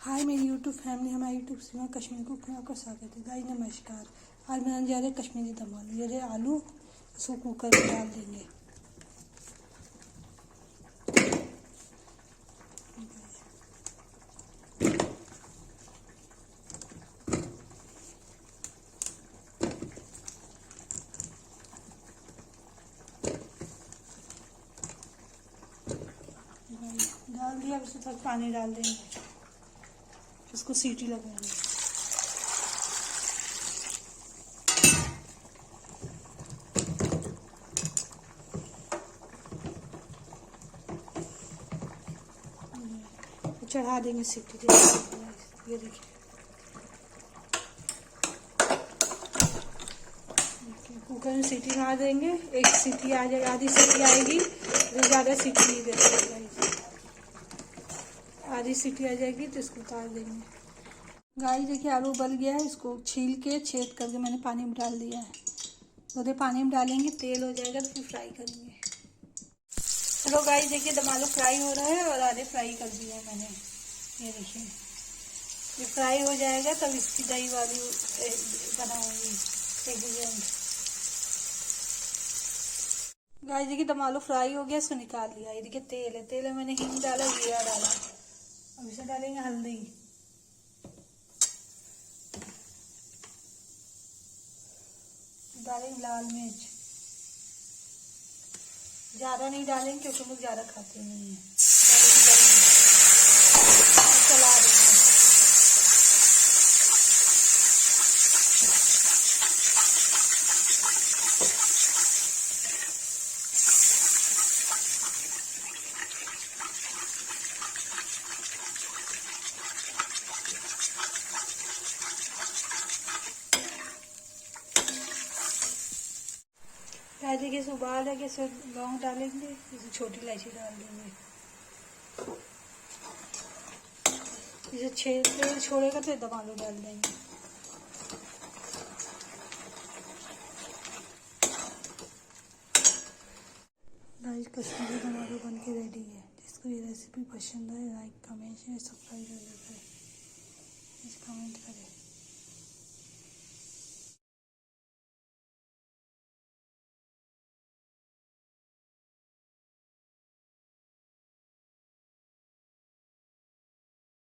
हाय मेरी YouTube family, हमारे YouTube से कश्मीरी कुक में आपका स्वागत है। गाइस नमस्कार। आज बनाने जा रहे हैं कश्मीरी दम आलू। ये रहे आलू, इसको कुकर में डाल देंगे। डाल दिया, अब इसमें थोड़ा पानी डाल देंगे, इसको सीटी लगाएंगे। चढ़ा देंगे सीटी। ये देखिए, कुकर में सीटी मार देंगे। एक सीटी आ जाएगी, आधी सीटी आएगी, तो ज़्यादा सीटी नहीं देंगे। आधी सीटी आ जाएगी तो इसको उतार देंगे। गाइस देखिए, आलू उबल गया है। इसको छील के छेद करके मैंने पानी में डाल दिया है। तो पानी में डालेंगे, तेल हो जाएगा तो फिर फ्राई करेंगे। चलो गाइस देखिए, दम आलू फ्राई हो रहा है और आधे फ्राई कर दिए हैं मैंने। ये देखिए, ये फ्राई हो जाएगा तब इसकी दही वाली बनाऊंगी। गाइस देखिए, दम आलू फ्राई हो गया, इसको निकाल लिया। ये देखिए तेल है, तेल में मैंने हींग डाला, जीरा डाला। अब इसे डालेंगे हल्दी, डालेंगे लाल मिर्च। ज़्यादा नहीं डालेंगे क्योंकि लोग ज़्यादा खाते नहीं हैं। चला देंगे। देखिए, इसे उबाल है कि इसमें लौंग डालेंगे, इसे छोटी इलायची डाल देंगे। इसे तेल छोड़ेगा तो दम आलू डाल देंगे। गाइस कश्मीरी दम आलू बन के रेडी है। जिसको ये रेसिपी पसंद है, लाइक कमेंट शेयर सब्सक्राइब करें, कमेंट करें।